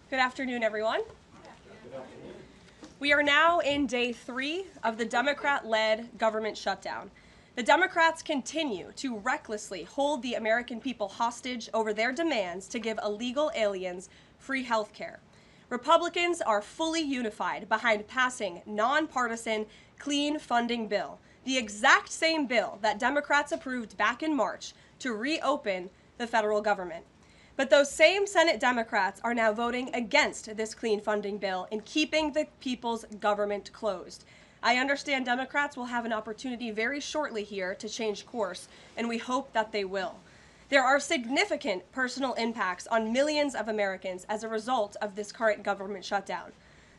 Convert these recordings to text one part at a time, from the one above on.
Good afternoon, everyone. We are now in day 3 of the Democrat-led government shutdown. The Democrats continue to recklessly hold the American people hostage over their demands to give illegal aliens free health care. Republicans are fully unified behind passing nonpartisan clean funding bill, the exact same bill that Democrats approved back in March to reopen the federal government. But those same Senate Democrats are now voting against this clean funding bill and keeping the people's government closed. I understand Democrats will have an opportunity very shortly here to change course, and we hope that they will. There are significant personal impacts on millions of Americans as a result of this current government shutdown.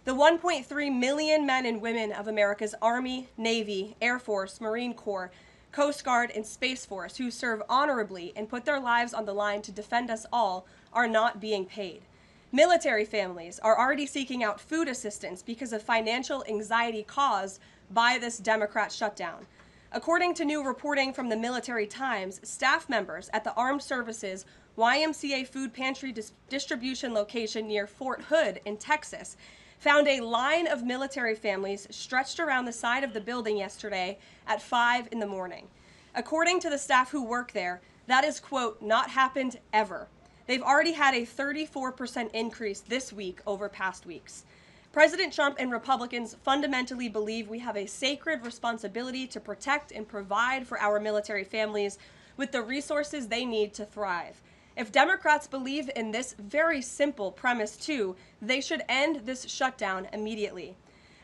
The 1.3 million men and women of America's Army, Navy, Air Force, Marine Corps, Coast Guard, and Space Force who serve honorably and put their lives on the line to defend us all are not being paid. Military families are already seeking out food assistance because of financial anxiety caused by this Democrat shutdown. According to new reporting from the Military Times, staff members at the Armed Services YMCA food pantry distribution location near Fort Hood in Texas found a line of military families stretched around the side of the building yesterday at 5 in the morning. According to the staff who work there, that is, quote, not happened ever. They've already had a 34% increase this week over past weeks. President Trump and Republicans fundamentally believe we have a sacred responsibility to protect and provide for our military families with the resources they need to thrive. If Democrats believe in this very simple premise too, they should end this shutdown immediately.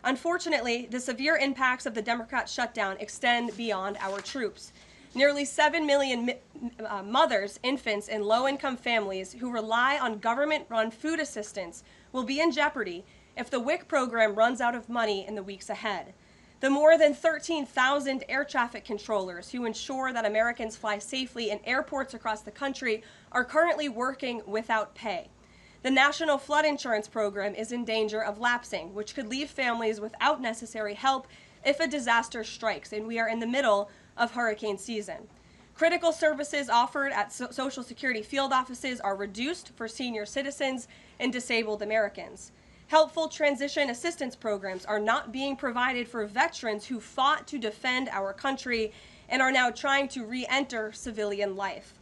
Unfortunately, the severe impacts of the Democrat shutdown extend beyond our troops. Nearly 7 million mothers, infants, and low-income families who rely on government-run food assistance will be in jeopardy if the WIC program runs out of money in the weeks ahead. The more than 13,000 air traffic controllers who ensure that Americans fly safely in airports across the country are currently working without pay. The National Flood Insurance Program is in danger of lapsing, which could leave families without necessary help if a disaster strikes, and we are in the middle of hurricane season. Critical services offered at Social Security field offices are reduced for senior citizens and disabled Americans. Helpful transition assistance programs are not being provided for veterans who fought to defend our country and are now trying to re-enter civilian life.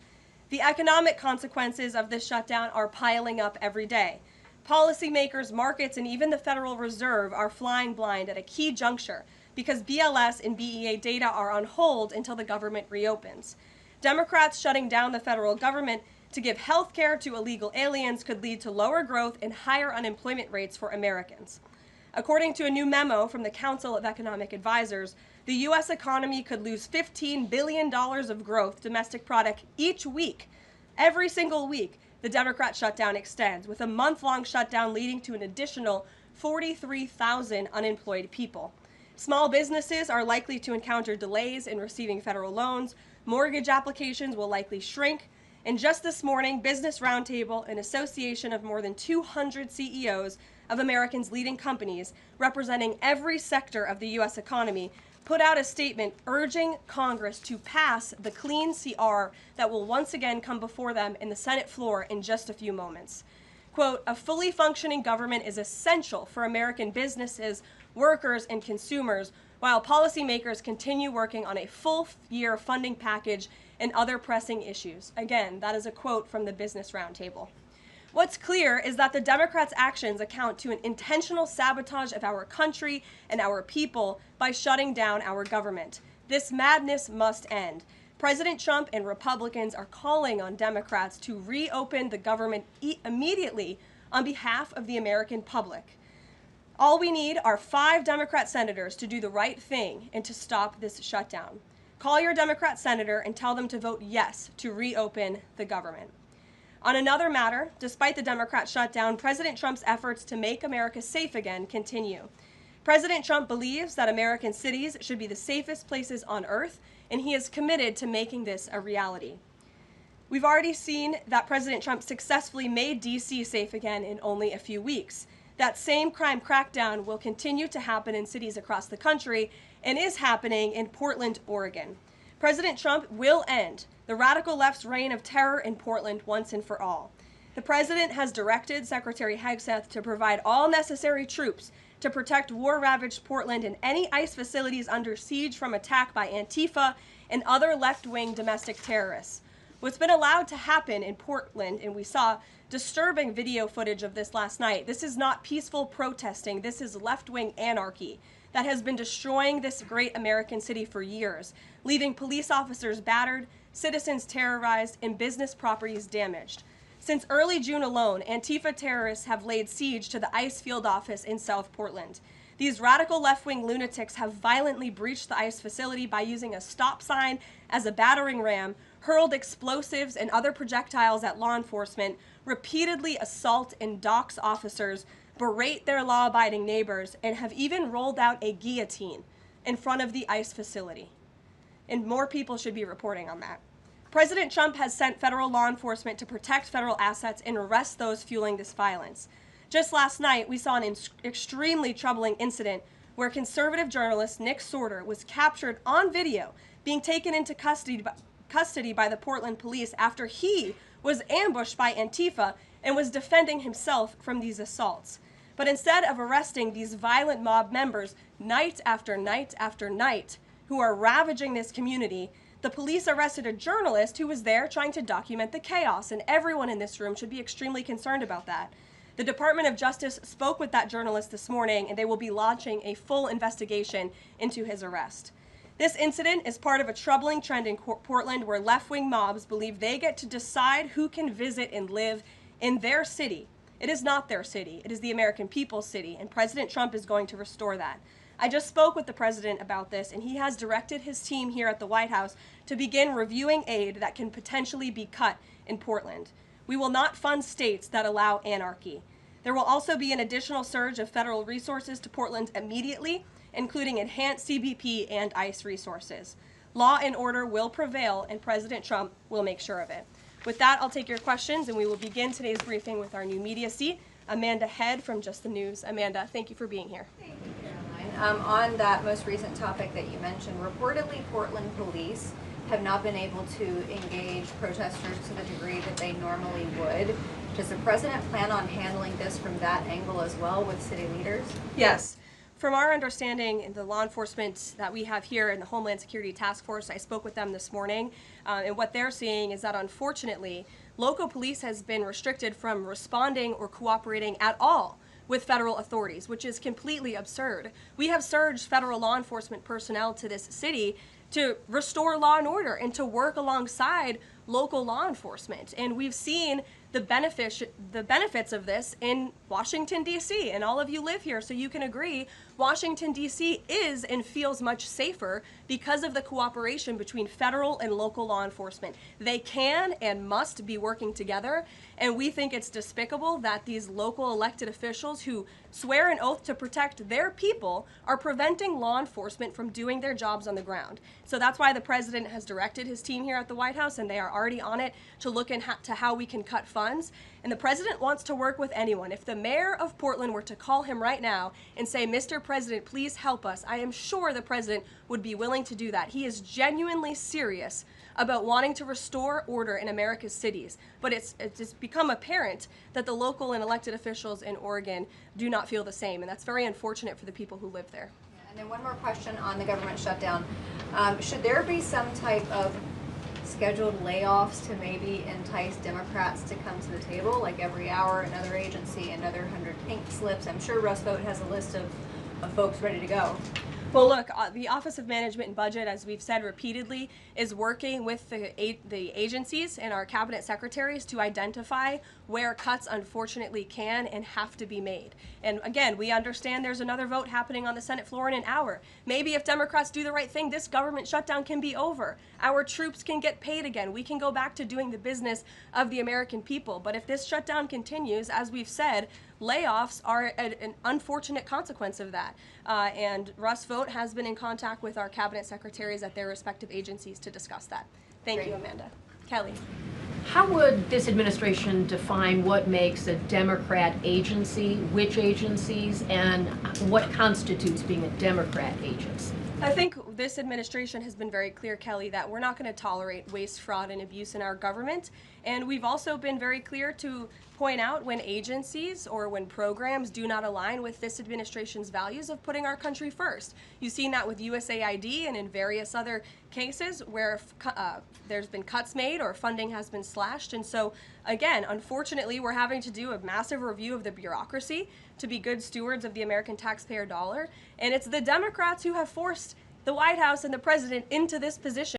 The economic consequences of this shutdown are piling up every day. Policymakers, markets, and even the Federal Reserve are flying blind at a key juncture because BLS and BEA data are on hold until the government reopens. Democrats shutting down the federal government to give health care to illegal aliens could lead to lower growth and higher unemployment rates for Americans. According to a new memo from the Council of Economic Advisors, the U.S. economy could lose $15 billion of growth domestic product each week. Every single week, the Democrat shutdown extends, with a month-long shutdown leading to an additional 43,000 unemployed people. Small businesses are likely to encounter delays in receiving federal loans. Mortgage applications will likely shrink. And just this morning, Business Roundtable, an association of more than 200 CEOs of Americans' leading companies representing every sector of the U.S. economy, put out a statement urging Congress to pass the clean CR that will once again come before them in the Senate floor in just a few moments. Quote, a fully functioning government is essential for American businesses, workers, and consumers, while policymakers continue working on a full-year funding package and other pressing issues. Again, that is a quote from the Business Roundtable. What's clear is that the Democrats' actions account to an intentional sabotage of our country and our people by shutting down our government. This madness must end. President Trump and Republicans are calling on Democrats to reopen the government immediately on behalf of the American public. All we need are 5 Democrat senators to do the right thing and to stop this shutdown. Call your Democrat senator and tell them to vote yes to reopen the government. On another matter, despite the Democrat shutdown, President Trump's efforts to make America safe again continue. President Trump believes that American cities should be the safest places on earth, and he is committed to making this a reality. We've already seen that President Trump successfully made D.C. safe again in only a few weeks. That same crime crackdown will continue to happen in cities across the country and is happening in Portland, Oregon. President Trump will end the radical left's reign of terror in Portland once and for all. The president has directed Secretary Hegseth to provide all necessary troops to protect war-ravaged Portland and any ICE facilities under siege from attack by Antifa and other left-wing domestic terrorists. What's been allowed to happen in Portland, and we saw disturbing video footage of this last night, this is not peaceful protesting, this is left-wing anarchy that has been destroying this great American city for years, leaving police officers battered, citizens terrorized, and business properties damaged. Since early June alone, Antifa terrorists have laid siege to the ICE field office in South Portland. These radical left-wing lunatics have violently breached the ICE facility by using a stop sign as a battering ram, hurled explosives and other projectiles at law enforcement, repeatedly assault and dox officers, berate their law-abiding neighbors, and have even rolled out a guillotine in front of the ICE facility. And more people should be reporting on that. President Trump has sent federal law enforcement to protect federal assets and arrest those fueling this violence. Just last night, we saw an extremely troubling incident where conservative journalist Nick Sorter was captured on video being taken into custody by the Portland police after he was ambushed by Antifa and was defending himself from these assaults. But instead of arresting these violent mob members night after night after night who are ravaging this community, the police arrested a journalist who was there trying to document the chaos, and everyone in this room should be extremely concerned about that. The Department of Justice spoke with that journalist this morning, and they will be launching a full investigation into his arrest. This incident is part of a troubling trend in Portland where left-wing mobs believe they get to decide who can visit and live in their city. It is not their city. It is the American people's city, and President Trump is going to restore that. I just spoke with the president about this, and he has directed his team here at the White House to begin reviewing aid that can potentially be cut in Portland. We will not fund states that allow anarchy. There will also be an additional surge of federal resources to Portland immediately, including enhanced CBP and ICE resources. Law and order will prevail, and President Trump will make sure of it. With that, I'll take your questions, and we will begin today's briefing with our new media seat, Amanda Head from Just the News. Amanda, thank you for being here. Thank you, Caroline. On that most recent topic that you mentioned, reportedly Portland police have not been able to engage protesters to the degree that they normally would. Does the president plan on handling this from that angle as well with city leaders? Yes. From our understanding in the law enforcement that we have here in the Homeland Security Task Force, I spoke with them this morning, and what they're seeing is that unfortunately, local police has been restricted from responding or cooperating at all with federal authorities, which is completely absurd. We have surged federal law enforcement personnel to this city to restore law and order and to work alongside local law enforcement. And we've seen the benefits of this in Washington, D.C. And all of you live here, so you can agree Washington, D.C. is and feels much safer because of the cooperation between federal and local law enforcement. They can and must be working together, and we think it's despicable that these local elected officials who swear an oath to protect their people are preventing law enforcement from doing their jobs on the ground. So that's why the president has directed his team here at the White House, and they are already on it to look into how we can cut funds. And the president wants to work with anyone. If the mayor of Portland were to call him right now and say, "Mr. President, please help us," I am sure the president would be willing to do that. He is genuinely serious about wanting to restore order in America's cities. But it's become apparent that the local and elected officials in Oregon do not feel the same, and that's very unfortunate for the people who live there. Yeah, and then one more question on the government shutdown. Should there be some type of scheduled layoffs to maybe entice Democrats to come to the table, like every hour another agency, another 100 pink slips? I'm sure Russ Vought has a list of folks ready to go. Well, look, the Office of Management and Budget, as we've said repeatedly, is working with the agencies and our cabinet secretaries to identify where cuts unfortunately can and have to be made. And again, we understand there's another vote happening on the Senate floor in an hour. Maybe if Democrats do the right thing, this government shutdown can be over. Our troops can get paid again. We can go back to doing the business of the American people. But if this shutdown continues, as we've said, layoffs are an unfortunate consequence of that. And Russ Vought has been in contact with our cabinet secretaries at their respective agencies to discuss that. Thank you, Amanda. Kelly. How would this administration define what makes a Democrat agency, which agencies, and what constitutes being a Democrat agency? I think this administration has been very clear, Kelly, that we're not going to tolerate waste, fraud, and abuse in our government. And we've also been very clear to point out when agencies or when programs do not align with this administration's values of putting our country first. You've seen that with USAID and in various other cases where there's been cuts made or funding has been slashed. And so, again, unfortunately, we're having to do a massive review of the bureaucracy to be good stewards of the American taxpayer dollar. And it's the Democrats who have forced the White House and the president into this position.